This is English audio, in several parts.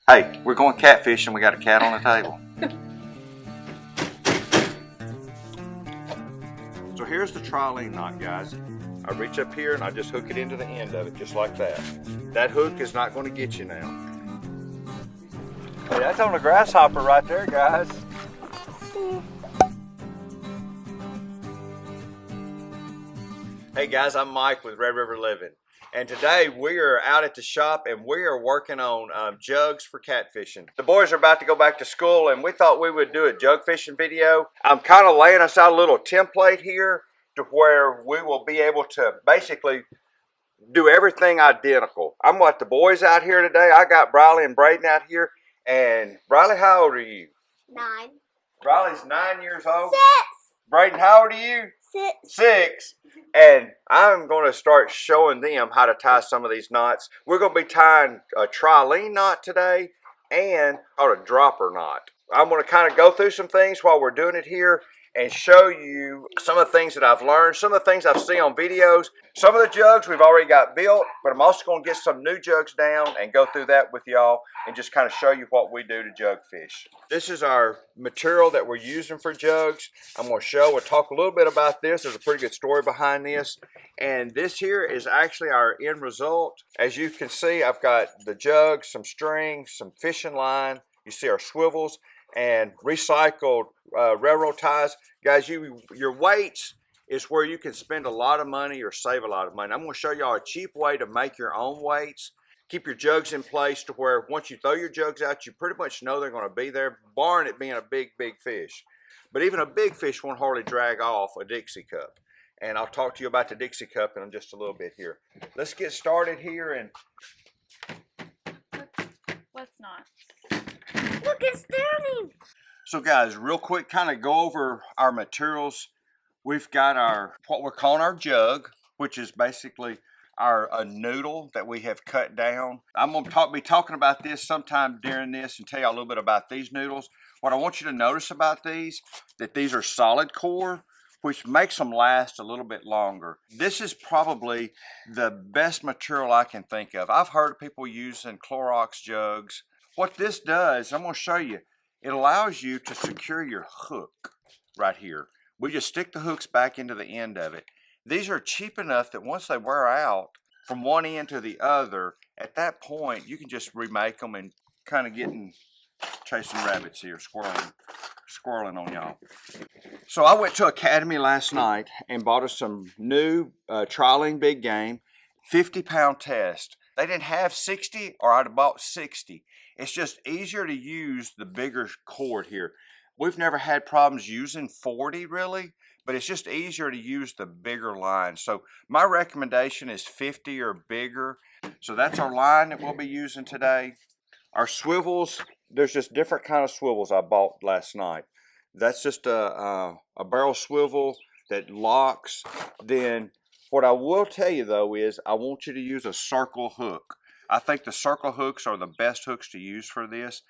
Hey, we're going catfishing. We got a cat on the table. So here's the trilene knot, guys. I reach up here and I just hook it into the end of it, just like that. That hook is not going to get you now. Hey, that's on a grasshopper right there, guys. Hey guys, I'm Mike with Red River Living. And today we are out at the shop and we are working on jugs for catfishing. The boys are about to go back to school and we thought we would do a jug fishing video. I'm kind of laying us out a little template here to where we will be able to basically do everything identical. I'm with the boys out here today. I got Briley and Braden out here. And Briley, how old are you? 9. Briley's 9 years old. 6. Braden, how old are you? 6. 6. And I'm going to start showing them how to tie some of these knots. We're going to be tying a trilene knot today and a dropper knot. I'm going to kind of go through some things while we're doing it here and show you some of the things that I've learned, some of the things I've seen on videos. Some of the jugs we've already got built, but I'm also going to get some new jugs down and go through that with y'all and just kind of show you what we do to jug fish. This is our material that we're using for jugs. I'm going to we'll talk a little bit about this. There's a pretty good story behind this. And this here is actually our end result. As you can see, I've got the jugs, some string, some fishing line. You see our swivels and recycled railroad ties. Guys, your weights is where you can spend a lot of money or save a lot of money. I'm going to show y'all a cheap way to make your own weights. Keep your jugs in place to where once you throw your jugs out, you pretty much know they're going to be there, barring it being a big fish. But even a big fish won't hardly drag off a Dixie cup. And I'll talk to you about the Dixie cup in just a little bit here. Let's get started here. And what's not? Look, it's turning. So guys, real quick, kind of go over our materials. We've got what we're calling our jug, which is basically a noodle that we have cut down. I'm going to be talking about this sometime during this and tell you a little bit about these noodles. What I want you to notice about these, that these are solid core, which makes them last a little bit longer. This is probably the best material I can think of. I've heard of people using Clorox jugs. What this does, I'm going to show you, it allows you to secure your hook right here. We just stick the hooks back into the end of it. These are cheap enough that once they wear out from one end to the other, at that point you can just remake them and kind of chasing rabbits here, squirreling on y'all. So I went to Academy last night and bought us some new trilene big game, 50-pound test. They didn't have 60 or I'd have bought 60. It's just easier to use the bigger cord here. We've never had problems using 40 really, but it's just easier to use the bigger line. So my recommendation is 50 or bigger. So that's our line that we'll be using today. Our swivels, there's just different kind of swivels I bought last night. That's just a barrel swivel that locks. Then what I will tell you though is I want you to use a circle hook. I think the circle hooks are the best hooks to use for this.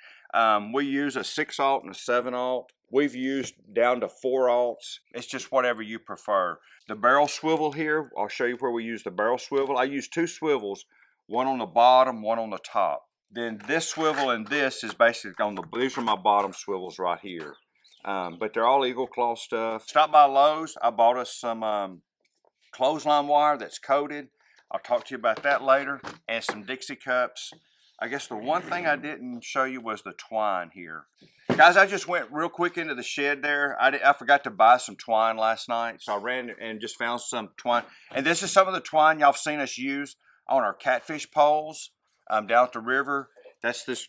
We use a 6/0 and a 7/0. We've used down to 4/0. It's just whatever you prefer. The barrel swivel here, I'll show you where we use the barrel swivel. I use 2 swivels, one on the bottom, one on the top. Then this swivel and this is basically these are my bottom swivels right here. But they're all Eagle Claw stuff. Stopped by Lowe's, I bought us some clothesline wire that's coated. I'll talk to you about that later. And some Dixie cups. I guess the one thing I didn't show you was the twine here. Guys, I just went real quick into the shed there. I forgot to buy some twine last night. So I ran and just found some twine. And this is some of the twine y'all have seen us use on our catfish poles down at the river. That's this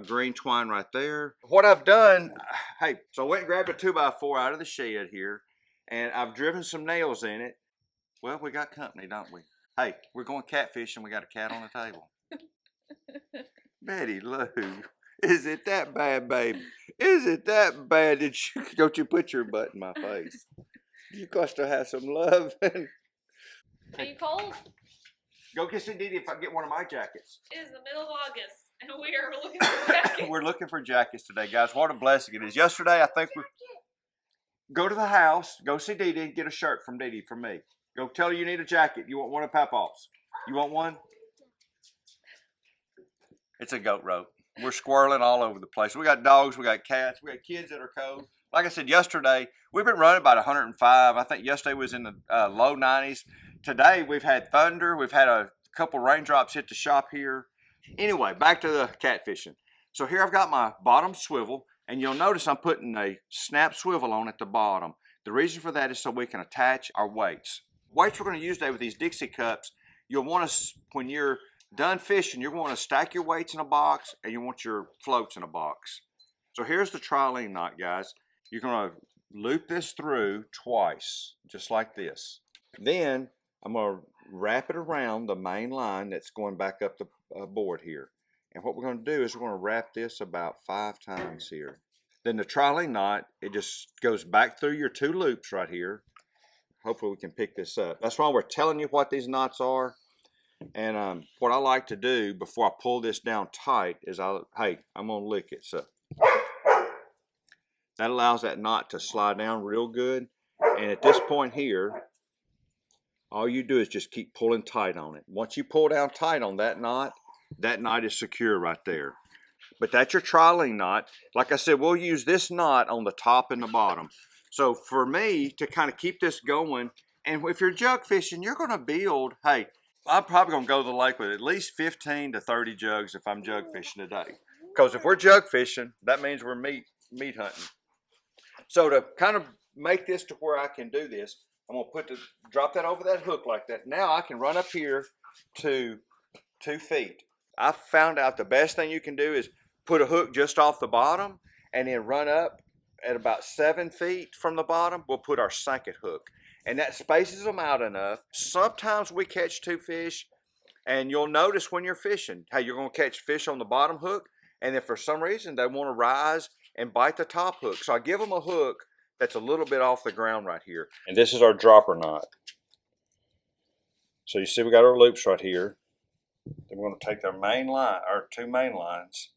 green twine right there. What I've done, hey, so I went and grabbed a 2x4 out of the shed here. And I've driven some nails in it. Well, we got company, don't we? Hey, we're going catfishing. We got a cat on the table. Betty Lou, is it that bad, baby? Is it that bad? Don't you put your butt in my face? You got to have some love. Are you cold? Go get some Didi if I get one of my jackets. It is the middle of August, and we are looking for jackets. We're looking for jackets today, guys. What a blessing it is. Yesterday, I think we go to the house, go see Didi, and get a shirt from Didi from me. Go tell her you need a jacket. You want one of Papa's. You want one? It's a goat rope. We're squirreling all over the place. We got dogs, we got cats, we got kids that are cold. Like I said yesterday, we've been running about 105. I think yesterday was in the low 90s. Today we've had thunder. We've had a couple raindrops hit the shop here. Anyway, back to the catfishing. So here I've got my bottom swivel, and you'll notice I'm putting a snap swivel on at the bottom. The reason for that is so we can attach our weights. Weights we're going to use today with these Dixie cups, you'll want to, when you're done fishing, you're going to stack your weights in a box and you want your floats in a box. So here's the trilene knot, guys. You're going to loop this through twice, just like this. Then I'm going to wrap it around the main line that's going back up the board here. And what we're going to do is we're going to wrap this about 5 times here. Then the trilene knot, it just goes back through your 2 loops right here. Hopefully we can pick this up. That's why we're telling you what these knots are. And what I like to do before I pull this down tight is I'm gonna lick it. So that allows that knot to slide down real good. And at this point here, all you do is just keep pulling tight on it. Once you pull down tight on that knot is secure right there. But that's your trilene knot. Like I said, we'll use this knot on the top and the bottom. So for me to kind of keep this going, and if you're jug fishing, you're gonna build, I'm probably going to go to the lake with at least 15 to 30 jugs if I'm jug fishing today. Because if we're jug fishing, that means we're meat hunting. So to kind of make this to where I can do this, I'm going to drop that over that hook like that. Now I can run up here to 2 feet. I found out the best thing you can do is put a hook just off the bottom and then run up at about 7 feet from the bottom. We'll put our sinket hook. And that spaces them out enough. Sometimes we catch 2 fish, and you'll notice when you're fishing, you're going to catch fish on the bottom hook, and if for some reason they want to rise and bite the top hook. So I give them a hook that's a little bit off the ground right here. And this is our dropper knot. So you see we got our loops right here. Then we're going to take their main line, our 2 main lines.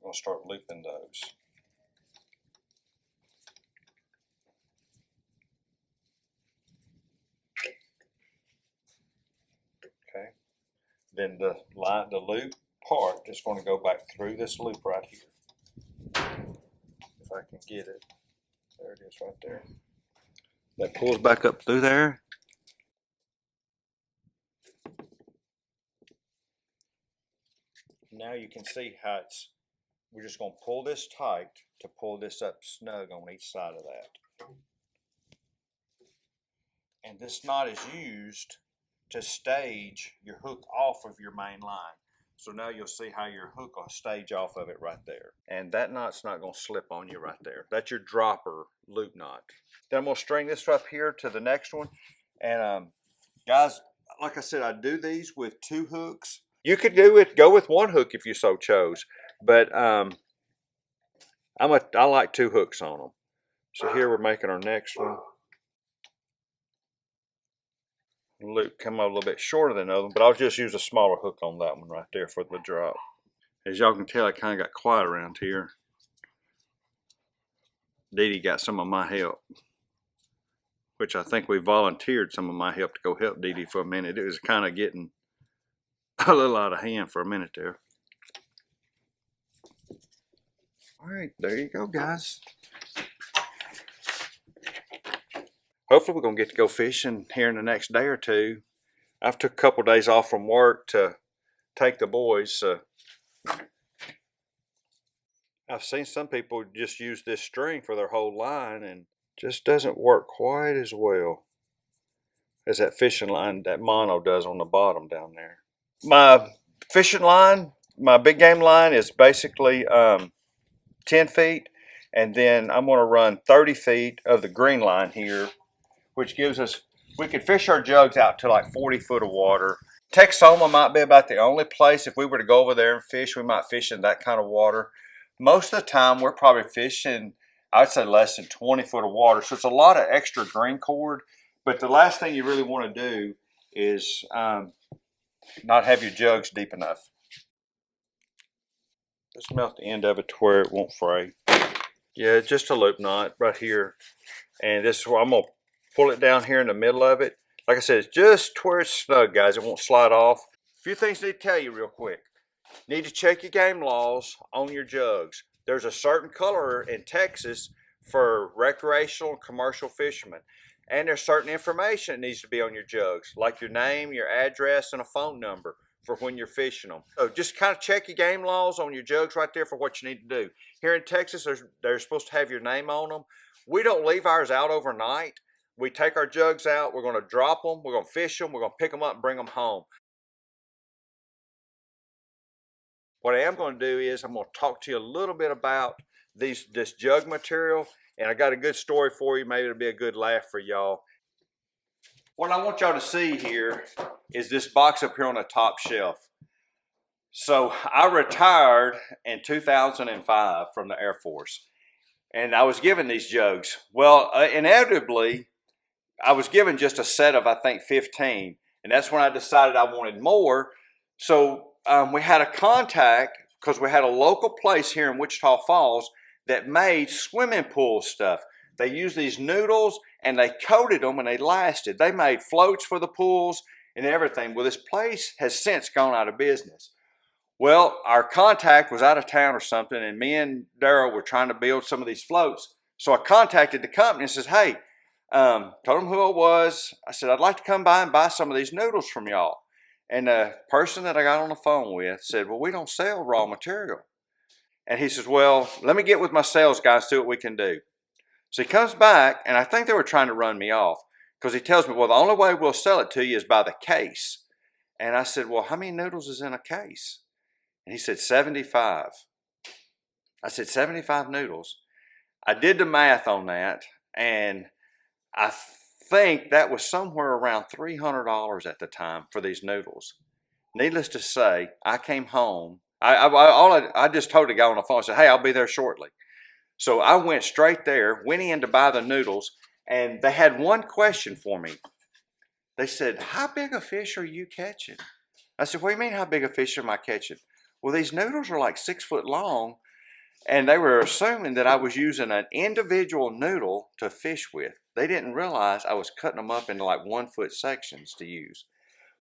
We're going to start looping those. Okay. Then the loop part is going to go back through this loop right here. If I can get it. There it is right there. That pulls back up through there. Now you can see how we're just going to pull this tight to pull this up snug on each side of that. And this knot is used to stage your hook off of your main line. So now you'll see how your hook will stage off of it right there. And that knot's not going to slip on you right there. That's your dropper loop knot. Then I'm going to string this up here to the next one. And guys, like I said, I do these with 2 hooks. You could go with 1 hook if you so chose. But I like 2 hooks on them. So here we're making our next one. Loop come out a little bit shorter than the other one, but I'll just use a smaller hook on that one right there for the drop. As y'all can tell, I kind of got quiet around here. Dee Dee got some of my help, which I think we volunteered some of my help to go help Dee Dee for a minute. It was kind of getting a little out of hand for a minute there. All right, there you go, guys. Hopefully we're going to get to go fishing here in the next day or 2. I've took a couple of days off from work to take the boys. I've seen some people just use this string for their whole line and just doesn't work quite as well as that fishing line that mono does on the bottom down there. My fishing line, my big game line is basically 10 feet. And then I'm going to run 30 feet of the green line here, which gives us, we could fish our jugs out to like 40 foot of water. Texoma might be about the only place, if we were to go over there and fish, we might fish in that kind of water. Most of the time, we're probably fishing, I'd say less than 20 foot of water. So it's a lot of extra green cord. But the last thing you really want to do is not have your jugs deep enough. Just melt the end of it to where it won't fray. Yeah, just a loop knot right here. And this is where I'm going to pull it down here in the middle of it. Like I said, it's just where it's snug, guys. It won't slide off. A few things I need to tell you real quick. Need to check your game laws on your jugs. There's a certain color in Texas for recreational and commercial fishermen. And there's certain information that needs to be on your jugs, like your name, your address, and a phone number for when you're fishing them. So just kind of check your game laws on your jugs right there for what you need to do. Here in Texas, they're supposed to have your name on them. We don't leave ours out overnight. We take our jugs out, we're going to drop them, we're going to fish them, we're going to pick them up and bring them home. What I am going to do is I'm going to talk to you a little bit about this jug material, and I got a good story for you. Maybe it'll be a good laugh for y'all. What I want y'all to see here is this box up here on the top shelf. So I retired in 2005 from the Air Force, and I was given these jugs. Well, inevitably, I was given just a set of, I think, 15, and that's when I decided I wanted more. So we had a contact, because we had a local place here in Wichita Falls that made swimming pool stuff. They used these noodles and they coated them and they lasted. They made floats for the pools and everything. Well, this place has since gone out of business. Well, our contact was out of town or something, and me and Daryl were trying to build some of these floats. So I contacted the company and says, hey, told them who it was. I said, I'd like to come by and buy some of these noodles from y'all. And the person that I got on the phone with said, well, we don't sell raw material. And he says, well, let me get with my sales guy and see what we can do. So he comes back, and I think they were trying to run me off, because he tells me, well, the only way we'll sell it to you is by the case. And I said, well, how many noodles is in a case? And he said, 75. I said, 75 noodles. I did the math on that, and I think that was somewhere around $300 at the time for these noodles. Needless to say, I came home. I just told the guy on the phone, I said, hey, I'll be there shortly. So I went straight there, went in to buy the noodles, and they had one question for me. They said, how big a fish are you catching? I said, what do you mean, how big a fish am I catching? Well, these noodles are like 6 foot long, and they were assuming that I was using an individual noodle to fish with. They didn't realize I was cutting them up into like 1 foot sections to use.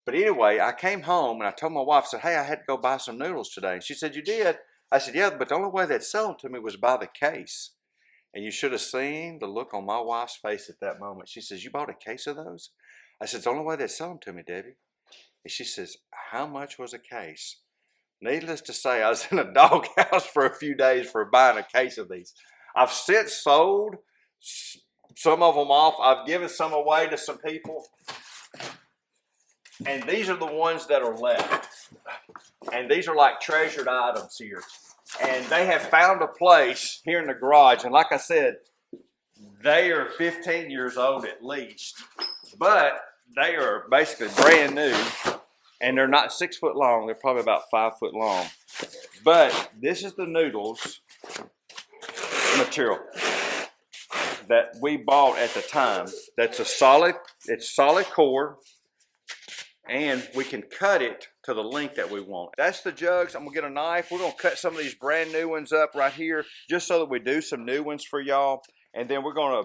But anyway, I came home and I told my wife, I said, hey, I had to go buy some noodles today. And she said, you did? I said, yeah, but the only way they'd sell them to me was by the case. And you should have seen the look on my wife's face at that moment. She says, you bought a case of those? I said, it's the only way they'd sell them to me, Debbie. And she says, how much was a case? Needless to say, I was in a doghouse for a few days for buying a case of these. I've since sold some of them off. I've given some away to some people. And these are the ones that are left. And these are like treasured items here. And they have found a place here in the garage. And like I said, they are 15 years old at least. But they are basically brand new. And they're not 6 foot long. They're probably about 5 foot long. But this is the noodles material that we bought at the time. That's a solid, it's solid core. And we can cut it to the length that we want. That's the jugs. I'm gonna get a knife. We're gonna cut some of these brand new ones up right here, just so that we do some new ones for y'all. And then we're gonna,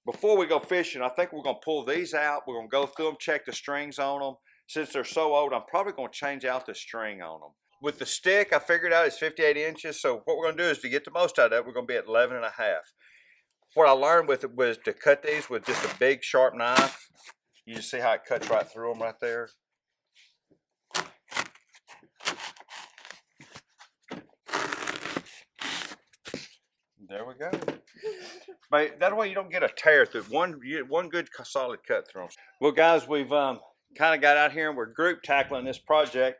before we go fishing, I think we're gonna pull these out. We're gonna go through them, check the strings on them. Since they're so old, I'm probably gonna change out the string on them. With the stick, I figured out it's 58 inches. So what we're gonna do is to get the most out of it, we're gonna be at 11 and a half. What I learned with it was to cut these with just a big sharp knife. You just see how it cuts right through them right there. There we go. But that way you don't get a tear through one good solid cut through them. Well, guys, we've kind of got out here and we're group tackling this project.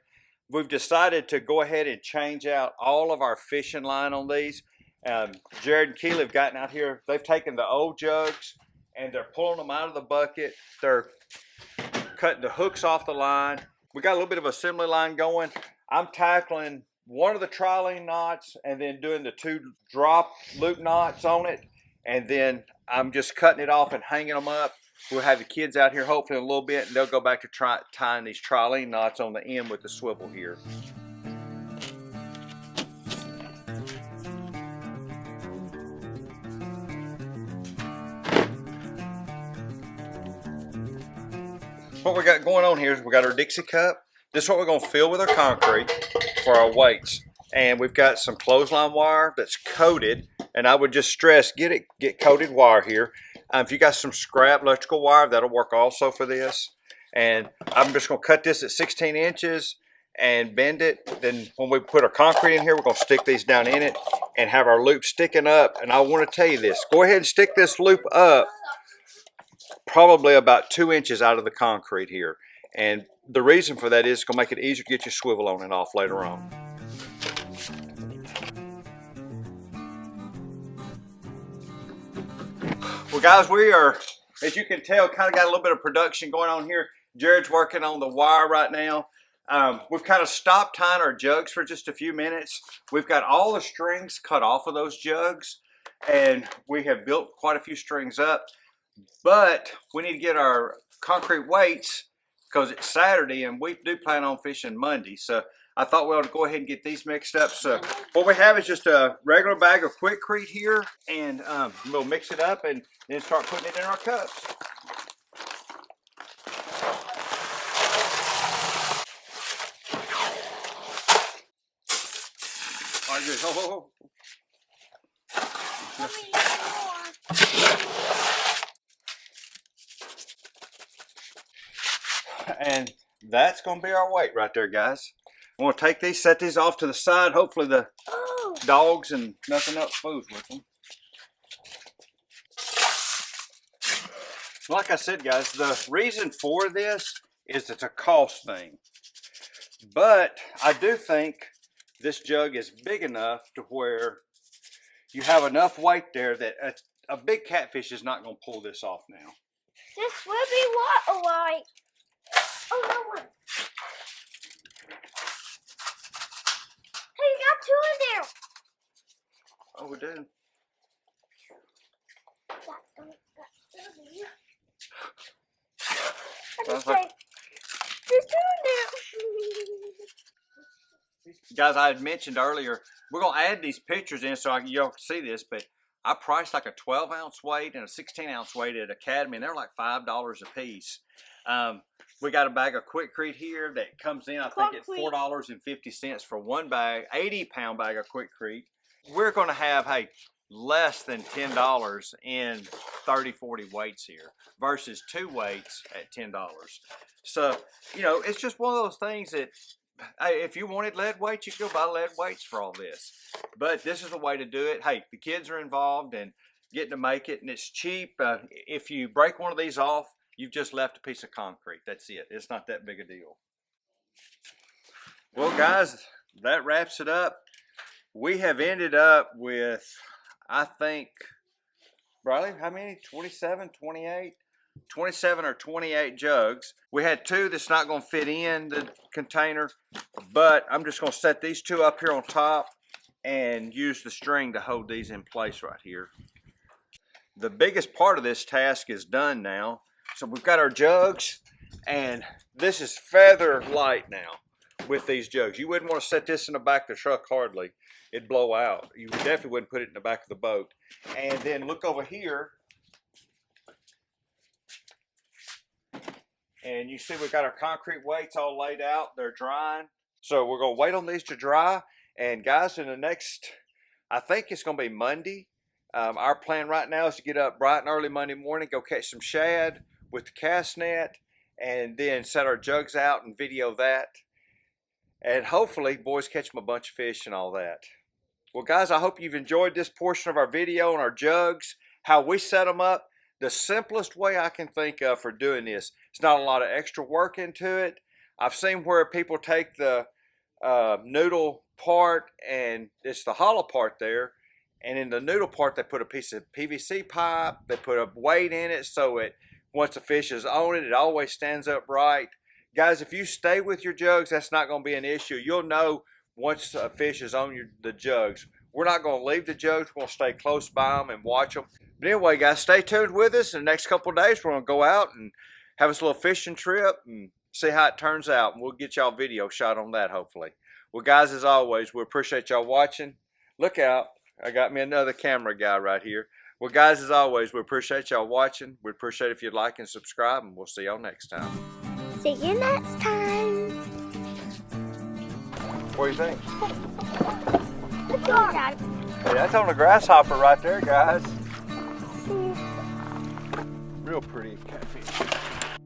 We've decided to go ahead and change out all of our fishing line on these. Jared and Keely have gotten out here. They've taken the old jugs and they're pulling them out of the bucket. They're cutting the hooks off the line. We got a little bit of assembly line going. I'm tackling one of the trilene knots and then doing the 2 drop loop knots on it. And then I'm just cutting it off and hanging them up. We'll have the kids out here hopefully in a little bit and they'll go back to tying these trilene knots on the end with the swivel here. What we got going on here is we got our Dixie cup. This is what we're going to fill with our concrete. for our weights. And we've got some clothesline wire that's coated, and I would just stress get coated wire here. If you got some scrap electrical wire, that'll work also for this. And I'm just going to cut this at 16 inches and bend it. Then when we put our concrete in here, we're going to stick these down in it and have our loop sticking up. And I want to tell you this, go ahead and stick this loop up probably about 2 inches out of the concrete here. And the reason for that is it's going to make it easier to get your swivel on and off later on. Well, guys, we are, as you can tell, kind of got a little bit of production going on here. Jared's working on the wire right now. We've kind of stopped tying our jugs for just a few minutes. We've got all the strings cut off of those jugs, and we have built quite a few strings up. But we need to get our concrete weights because it's Saturday, and we do plan on fishing Monday. So I thought we ought to go ahead and get these mixed up. So what we have is just a regular bag of Quikrete here, and we'll mix it up and then start putting it in our cups. All right, good. Oh. And that's going to be our weight right there, guys. I'm going to take these, set these off to the side. Hopefully the dogs and nothing else fools with them. Like I said, guys, the reason for this is it's a cost thing. But I do think this jug is big enough to where you have enough weight there that a big catfish is not going to pull this off now. This will be what, alright? Oh, no one. Hey, you got two in there. Oh, we do. There's two in there. Guys, I had mentioned earlier, we're going to add these pictures in so y'all can see this, but I priced like a 12-ounce weight and a 16-ounce weight at Academy, and they're like $5 a piece. We got a bag of Quikrete here that comes in, I think, at $4.50 for one bag, 80-pound bag of Quikrete. We're going to have, hey, less than $10 in 30, 40 weights here versus 2 weights at $10. So, you know, it's just one of those things that, hey, if you wanted lead weights, you could go buy lead weights for all this. But this is the way to do it. Hey, the kids are involved and getting to make it, and it's cheap. If you break one of these off, you've just left a piece of concrete. That's it. It's not that big a deal. Well, guys, that wraps it up. We have ended up with, I think, Briley, how many? 27, 28? 27 or 28 jugs. We had 2 that's not going to fit in the container, but I'm just going to set these 2 up here on top and use the string to hold these in place right here. The biggest part of this task is done now. So we've got our jugs, and this is feather light now with these jugs. You wouldn't want to set this in the back of the truck hardly. It'd blow out. You definitely wouldn't put it in the back of the boat. And then look over here, and you see we've got our concrete weights all laid out. They're drying. So we're going to wait on these to dry. And guys, in the next, I think it's going to be Monday. Our plan right now is to get up bright and early Monday morning, go catch some shad with the cast net, and then set our jugs out and video that. And hopefully, boys, catch them a bunch of fish and all that. Well, guys, I hope you've enjoyed this portion of our video on our jugs, how we set them up. The simplest way I can think of for doing this. It's not a lot of extra work into it. I've seen where people take the noodle part, and it's the hollow part there, and in the noodle part they put a piece of PVC pipe, they put a weight in it so it, once the fish is on it, it always stands up right. Guys, if you stay with your jugs, that's not going to be an issue. You'll know once a fish is on the jugs. We're not going to leave the jugs. We're going to stay close by them and watch them. But anyway, guys, stay tuned with us. In the next couple of days, we're going to go out and have us a little fishing trip and see how it turns out. And we'll get y'all video shot on that, hopefully. Well, guys, as always, we appreciate y'all watching. Look out. I got me another camera guy right here. Well, guys, as always, we appreciate y'all watching. We appreciate if you'd like and subscribe, and we'll see y'all next time. See you next time. What do you think? Let's go, Dad. Hey, that's on a grasshopper right there, guys. Real pretty catfish.